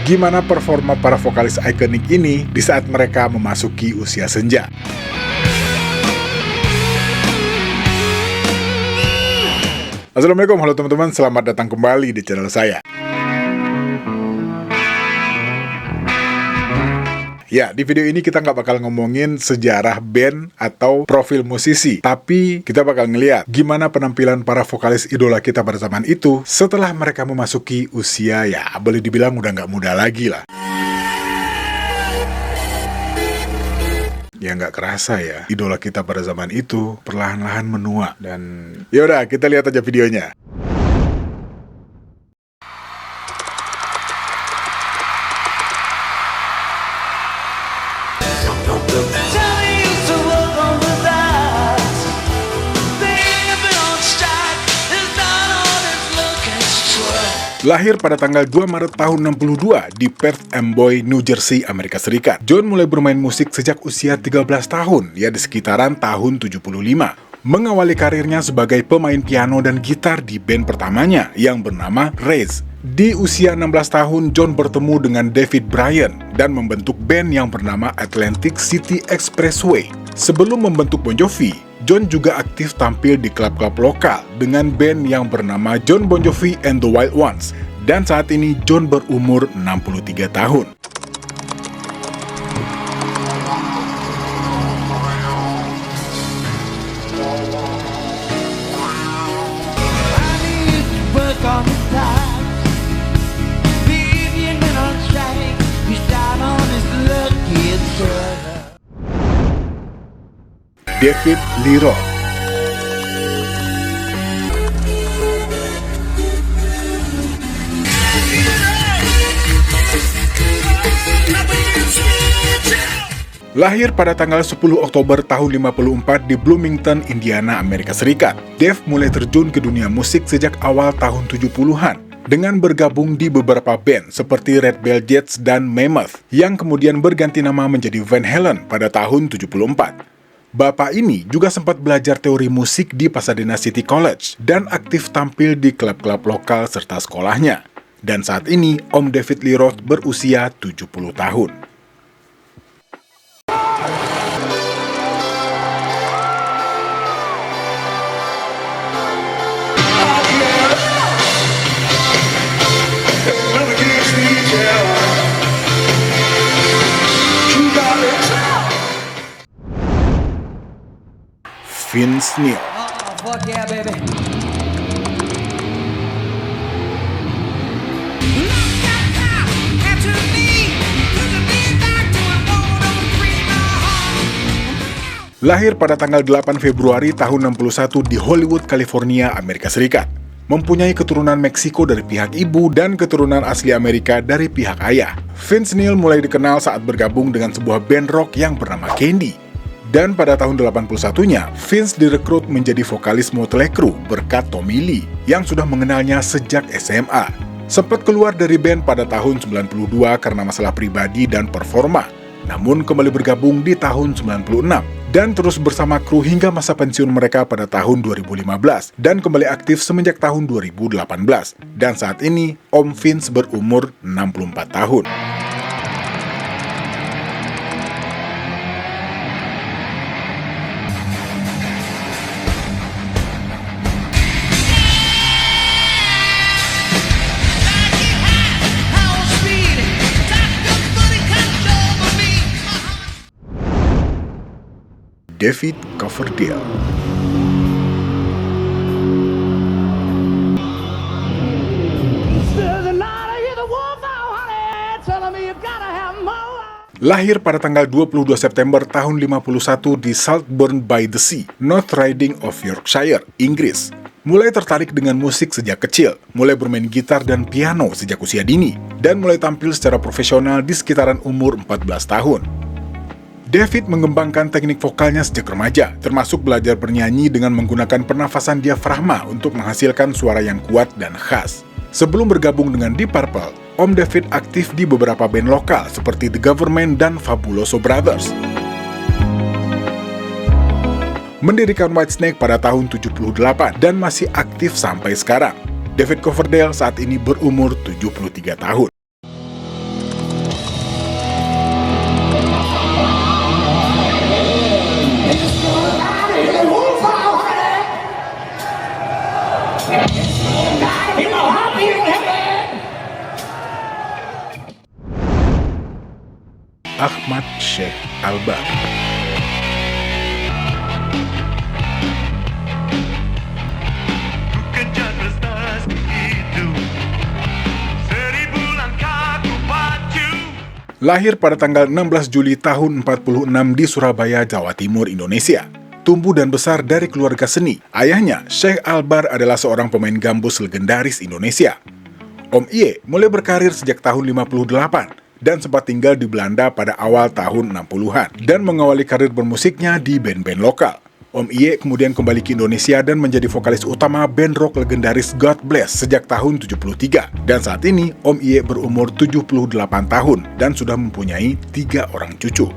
gimana performa para vokalis ikonik ini di saat mereka memasuki usia senja. Assalamualaikum, halo teman-teman, selamat datang kembali di channel saya. Ya, di video ini kita nggak bakal ngomongin sejarah band atau profil musisi, tapi kita bakal ngeliat gimana penampilan para vokalis idola kita pada zaman itu setelah mereka memasuki usia ya boleh dibilang udah nggak muda lagi lah. Ya nggak kerasa ya, idola kita pada zaman itu perlahan-lahan menua. Dan yaudah, kita lihat aja videonya. Lahir pada tanggal 2 Maret tahun 62 di Perth Amboy, New Jersey, Amerika Serikat. John mulai bermain musik sejak usia 13 tahun, ya di sekitaran tahun 75. Mengawali karirnya sebagai pemain piano dan gitar di band pertamanya yang bernama Raze. Di usia 16 tahun, John bertemu dengan David Bryan dan membentuk band yang bernama Atlantic City Expressway. Sebelum membentuk Bon Jovi, John juga aktif tampil di klub-klub lokal dengan band yang bernama Jon Bon Jovi and the Wild Ones. Dan saat ini John berumur 63 tahun. David Lee Roth. Lahir pada tanggal 10 Oktober tahun 54 di Bloomington, Indiana, Amerika Serikat. Dave mulai terjun ke dunia musik sejak awal tahun 70-an dengan bergabung di beberapa band seperti Red Bell Jets dan Mammoth yang kemudian berganti nama menjadi Van Halen pada tahun 74. Bapak ini juga sempat belajar teori musik di Pasadena City College dan aktif tampil di klub-klub lokal serta sekolahnya. Dan saat ini, Om David Lee Roth berusia 70 tahun. Vince Neil. Lahir pada tanggal 8 Februari tahun 61 di Hollywood, California, Amerika Serikat. Mempunyai keturunan Meksiko dari pihak ibu dan keturunan asli Amerika dari pihak ayah. Vince Neil mulai dikenal saat bergabung dengan sebuah band rock yang bernama Candy. Dan pada tahun 81-nya, Vince direkrut menjadi vokalis Motley Crue berkat Tommy Lee yang sudah mengenalnya sejak SMA. Sempat keluar dari band pada tahun 92 karena masalah pribadi dan performa, namun kembali bergabung di tahun 96 dan terus bersama Crue hingga masa pensiun mereka pada tahun 2015 dan kembali aktif semenjak tahun 2018. Dan saat ini, Om Vince berumur 64 tahun. David Coverdale. Lahir pada tanggal 22 September tahun 51 di Saltburn by the Sea, North Riding of Yorkshire, Inggris. Mulai tertarik dengan musik sejak kecil, mulai bermain gitar dan piano sejak usia dini, dan mulai tampil secara profesional di sekitaran umur 14 tahun. David mengembangkan teknik vokalnya sejak remaja, termasuk belajar bernyanyi dengan menggunakan pernafasan diafragma untuk menghasilkan suara yang kuat dan khas. Sebelum bergabung dengan Deep Purple, Om David aktif di beberapa band lokal seperti The Government dan Fabuloso Brothers. Mendirikan Whitesnake pada tahun 78 dan masih aktif sampai sekarang. David Coverdale saat ini berumur 73 tahun. Ahmad Sheikh Albar. Lahir pada tanggal 16 Juli tahun 46 di Surabaya, Jawa Timur, Indonesia. Tumbuh dan besar dari keluarga seni. Ayahnya, Sheikh Albar, adalah seorang pemain gambus legendaris Indonesia. Om Iye mulai berkarir sejak tahun 58 dan sempat tinggal di Belanda pada awal tahun 60-an dan mengawali karir bermusiknya di band-band lokal. Om Iye kemudian kembali ke Indonesia dan menjadi vokalis utama band rock legendaris God Bless sejak tahun 73. Dan saat ini, Om Iye berumur 78 tahun dan sudah mempunyai 3 orang cucu.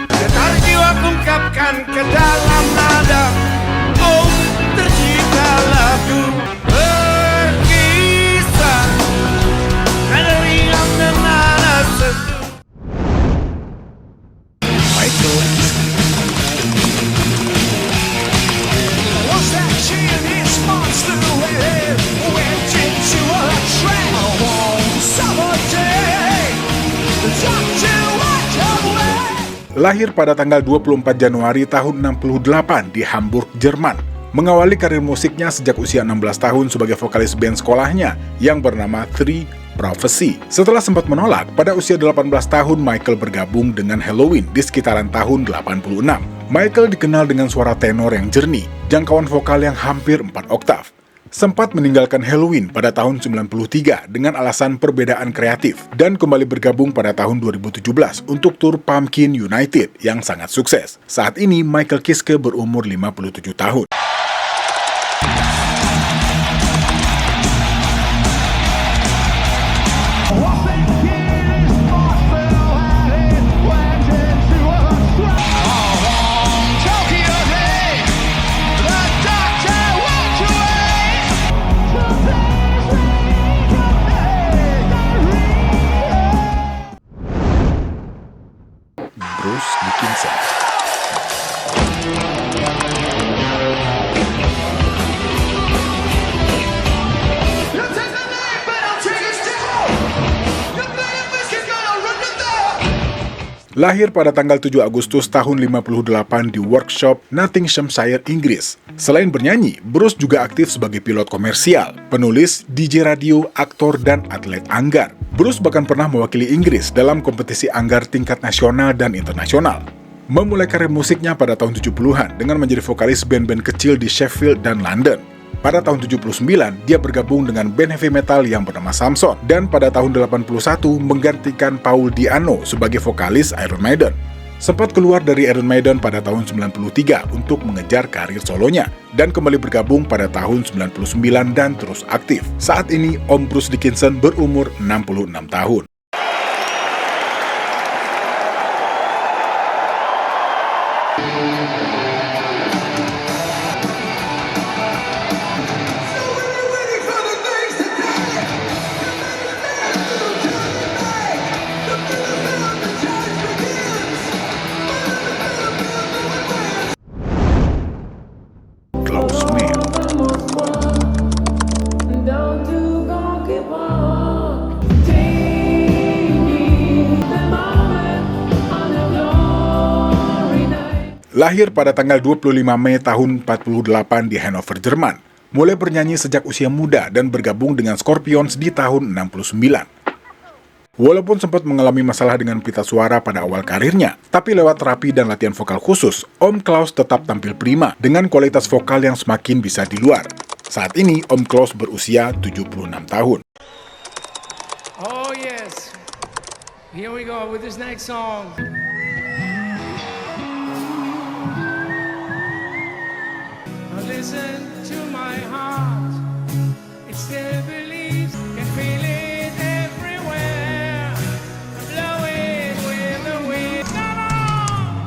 Getar jiwa ungkapkan ke dalam nada, oh tercipta lagu. Lahir pada tanggal 24 Januari tahun 68 di Hamburg, Jerman. Mengawali karir musiknya sejak usia 16 tahun sebagai vokalis band sekolahnya yang bernama Three Prophecy. Setelah sempat menolak, pada usia 18 tahun Michael bergabung dengan Helloween di sekitaran tahun 86. Michael dikenal dengan suara tenor yang jernih, jangkauan vokal yang hampir 4 oktav. Sempat meninggalkan Helloween pada tahun 93 dengan alasan perbedaan kreatif dan kembali bergabung pada tahun 2017 untuk tur Pumpkin United yang sangat sukses. Saat ini Michael Kiske berumur 57 tahun. Bruce Dickinson. Lahir pada tanggal 7 Agustus tahun 58 di Workshop, Nottinghamshire, Inggris. Selain bernyanyi, Bruce juga aktif sebagai pilot komersial, penulis, DJ radio, aktor, dan atlet anggar. Bruce bahkan pernah mewakili Inggris dalam kompetisi anggar tingkat nasional dan internasional. Memulai karir musiknya pada tahun 70-an dengan menjadi vokalis band-band kecil di Sheffield dan London. Pada tahun 79, dia bergabung dengan band heavy metal yang bernama Samson, dan pada tahun 81 menggantikan Paul Di'Anno sebagai vokalis Iron Maiden. Sempat keluar dari Iron Maiden pada tahun 93 untuk mengejar karir solonya, dan kembali bergabung pada tahun 99 dan terus aktif. Saat ini, Om Bruce Dickinson berumur 66 tahun. Lahir pada tanggal 25 Mei tahun 48 di Hannover, Jerman. Mulai bernyanyi sejak usia muda dan bergabung dengan Scorpions di tahun 69. Walaupun sempat mengalami masalah dengan pita suara pada awal karirnya, tapi lewat terapi dan latihan vokal khusus, Om Klaus tetap tampil prima dengan kualitas vokal yang semakin bisa di luar. Saat ini, Om Klaus berusia 76 tahun. Oh yes, here we go with this next song. Listen to my heart, it still believes, can feel it everywhere, blowing with the wind. Come on!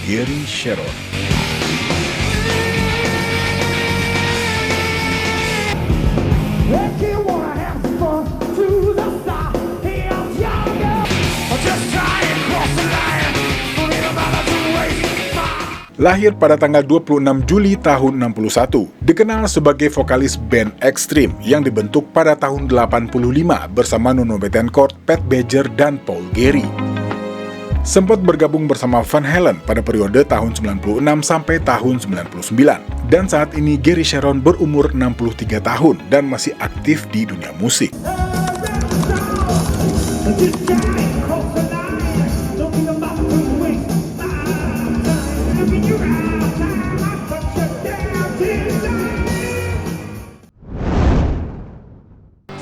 Gary Sharon. Lahir pada tanggal 26 Juli tahun 61, dikenal sebagai vokalis band Extreme yang dibentuk pada tahun 85 bersama Nuno Bettencourt, Pat Bejer, dan Paul Gary. Sempat bergabung bersama Van Halen pada periode tahun 96 sampai tahun 99. Dan saat ini Gary Sharon berumur 63 tahun dan masih aktif di dunia musik.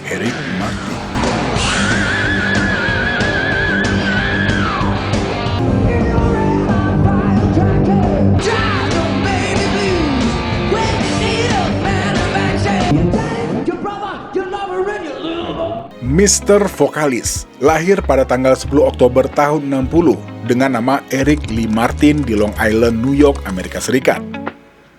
Eric Martin. Mr. Vokalis, lahir pada tanggal 10 Oktober tahun 60 dengan nama Eric Lee Martin di Long Island, New York, Amerika Serikat.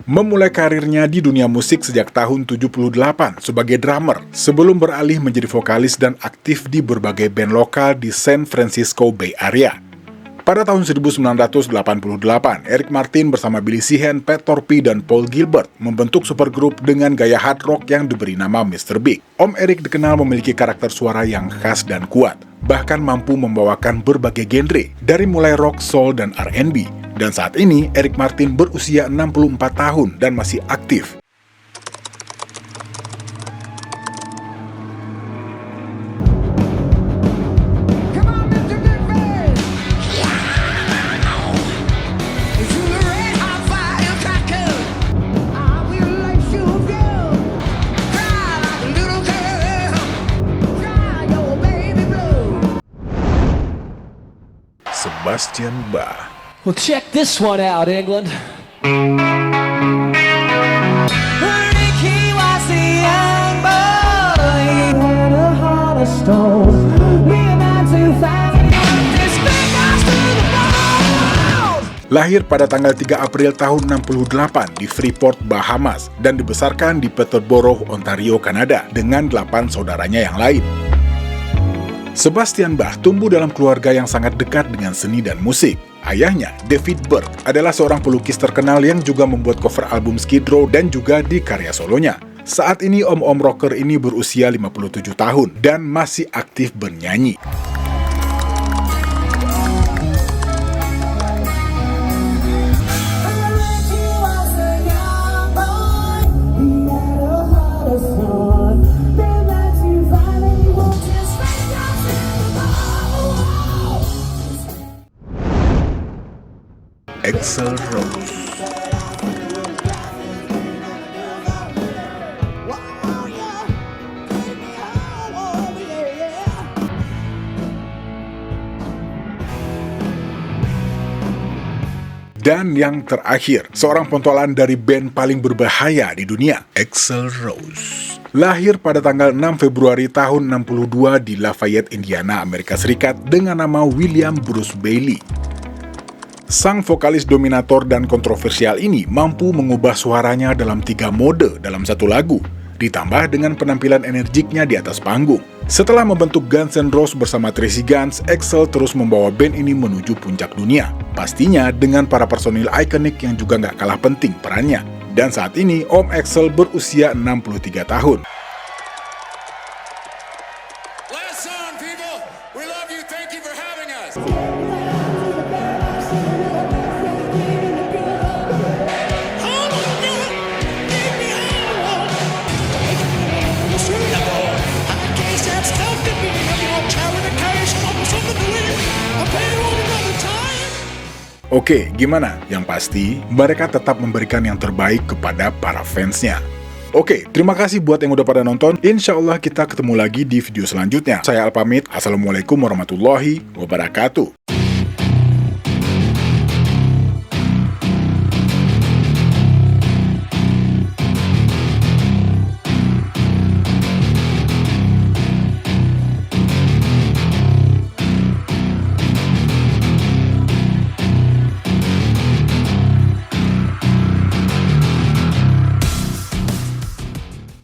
Memulai karirnya di dunia musik sejak tahun 78 sebagai drummer sebelum beralih menjadi vokalis dan aktif di berbagai band lokal di San Francisco Bay Area. Pada tahun 1988, Eric Martin bersama Billy Sheehan, Pat Torpey, dan Paul Gilbert membentuk supergrup dengan gaya hard rock yang diberi nama Mr. Big. Om Eric dikenal memiliki karakter suara yang khas dan kuat, bahkan mampu membawakan berbagai genre, dari mulai rock, soul, dan R&B. Dan saat ini, Eric Martin berusia 64 tahun dan masih aktif. Sebastian Bach. Well, check this one out, England. He was a young boy, he had a heart of stone. Lahir pada tanggal 3 April tahun 68 di Freeport, Bahamas, dan dibesarkan di Peterborough, Ontario, Kanada, dengan 8 saudaranya yang lain. Sebastian Bach tumbuh dalam keluarga yang sangat dekat dengan seni dan musik. Ayahnya, David Berg, adalah seorang pelukis terkenal yang juga membuat cover album Skid Row dan juga di karya solonya. Saat ini om-om rocker ini berusia 57 tahun dan masih aktif bernyanyi. Axl Rose. Dan yang terakhir, seorang pentolan dari band paling berbahaya di dunia, Axl Rose. Lahir pada tanggal 6 Februari tahun 62 di Lafayette, Indiana, Amerika Serikat dengan nama William Bruce Bailey. Sang vokalis dominator dan kontroversial ini mampu mengubah suaranya dalam 3 mode dalam satu lagu, ditambah dengan penampilan energiknya di atas panggung. Setelah membentuk Guns N' Roses bersama Tracy Guns, Axl terus membawa band ini menuju puncak dunia. Pastinya dengan para personil ikonik yang juga nggak kalah penting perannya. Dan saat ini, Om Axl berusia 63 tahun. Last song, people. We love you. Thank you for having us. Oke, gimana? Yang pasti, mereka tetap memberikan yang terbaik kepada para fansnya. Oke, terima kasih buat yang udah pada nonton. Insya Allah kita ketemu lagi di video selanjutnya. Saya Al pamit. Assalamualaikum warahmatullahi wabarakatuh.